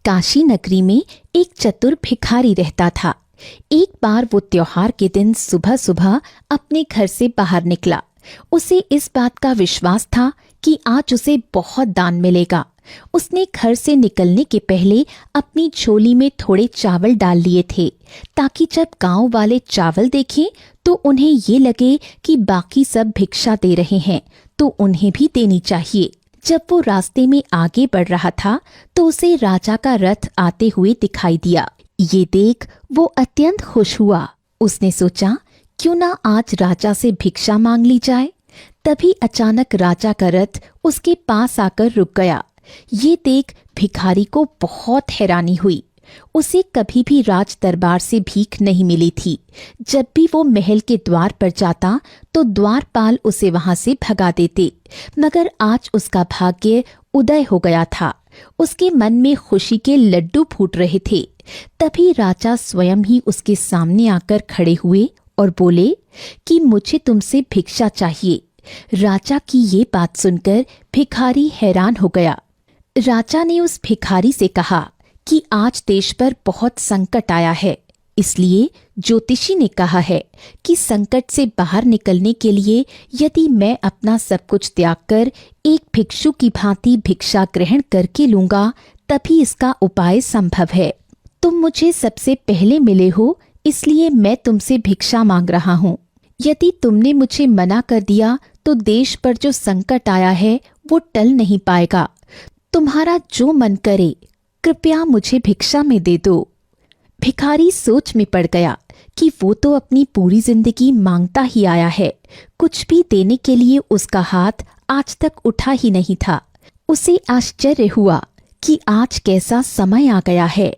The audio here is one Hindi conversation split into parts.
काशी नगरी में एक चतुर भिखारी रहता था। एक बार वो त्योहार के दिन सुबह सुबह अपने घर से बाहर निकला। उसे इस बात का विश्वास था कि आज उसे बहुत दान मिलेगा। उसने घर से निकलने के पहले अपनी झोली में थोड़े चावल डाल लिए थे, ताकि जब गांव वाले चावल देखें तो उन्हें ये लगे कि बाकी सब भिक्षा दे रहे हैं तो उन्हें भी देनी चाहिए। जब वो रास्ते में आगे बढ़ रहा था तो उसे राजा का रथ आते हुए दिखाई दिया। ये देख वो अत्यंत खुश हुआ। उसने सोचा, क्यों ना आज राजा से भिक्षा मांग ली जाए। तभी अचानक राजा का रथ उसके पास आकर रुक गया। ये देख भिखारी को बहुत हैरानी हुई। उसे कभी भी राज दरबार से भीख नहीं मिली थी। जब भी वो महल के द्वार पर जाता तो द्वारपाल उसे वहां से भगा देते, मगर आज उसका भाग्य उदय हो गया था। उसके मन में खुशी के लड्डू फूट रहे थे। तभी राजा स्वयं ही उसके सामने आकर खड़े हुए और बोले कि मुझे तुमसे भिक्षा चाहिए। राजा की ये बात सुनकर भिखारी हैरान हो गया। राजा ने उस भिखारी से कहा कि आज देश पर बहुत संकट आया है, इसलिए ज्योतिषी ने कहा है कि संकट से बाहर निकलने के लिए यदि मैं अपना सब कुछ त्याग कर एक भिक्षु की भांति भिक्षा ग्रहण करके लूंगा तभी इसका उपाय संभव है। तुम मुझे सबसे पहले मिले हो, इसलिए मैं तुमसे भिक्षा मांग रहा हूँ। यदि तुमने मुझे मना कर दिया तो देश पर जो संकट आया है वो टल नहीं पाएगा। तुम्हारा जो मन करे कृपया मुझे भिक्षा में दे दो। भिखारी सोच में पड़ गया कि वो तो अपनी पूरी जिंदगी मांगता ही आया है, कुछ भी देने के लिए उसका हाथ आज तक उठा ही नहीं था। उसे आश्चर्य हुआ कि आज कैसा समय आ गया है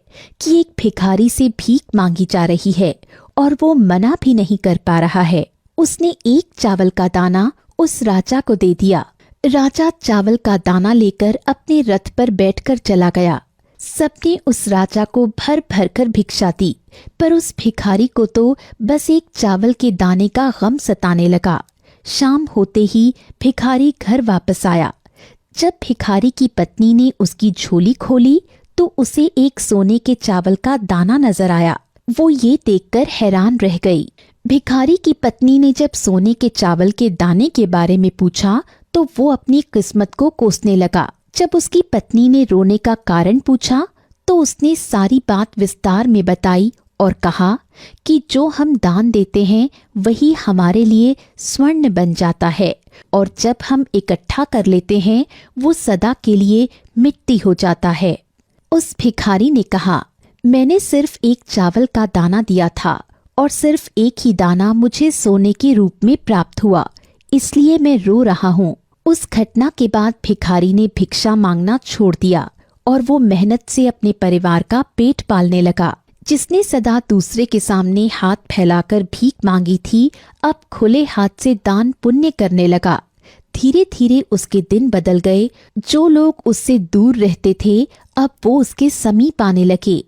कि एक भिखारी से भीख मांगी जा रही है और वो मना भी नहीं कर पा रहा है। उसने एक चावल का दाना उस राजा को दे दिया। राजा चावल का दाना लेकर अपने रथ पर बैठकर चला गया। सबने उस राजा को भर भर कर भिक्षा दी, पर उस भिखारी को तो बस एक चावल के दाने का गम सताने लगा। शाम होते ही भिखारी घर वापस आया। जब भिखारी की पत्नी ने उसकी झोली खोली तो उसे एक सोने के चावल का दाना नजर आया। वो ये देखकर हैरान रह गई। भिखारी की पत्नी ने जब सोने के चावल के दाने के बारे में पूछा तो वो अपनी किस्मत को कोसने लगा। जब उसकी पत्नी ने रोने का कारण पूछा तो उसने सारी बात विस्तार में बताई और कहा कि जो हम दान देते हैं वही हमारे लिए स्वर्ण बन जाता है, और जब हम इकट्ठा कर लेते हैं वो सदा के लिए मिट्टी हो जाता है। उस भिखारी ने कहा, मैंने सिर्फ एक चावल का दाना दिया था और सिर्फ एक ही दाना मुझे सोने के रूप में प्राप्त हुआ, इसलिए मैं रो रहा हूँ। उस घटना के बाद भिखारी ने भिक्षा मांगना छोड़ दिया और वो मेहनत से अपने परिवार का पेट पालने लगा। जिसने सदा दूसरे के सामने हाथ फैलाकर भीख मांगी थी, अब खुले हाथ से दान पुण्य करने लगा। धीरे धीरे उसके दिन बदल गए। जो लोग उससे दूर रहते थे अब वो उसके समीप आने लगे।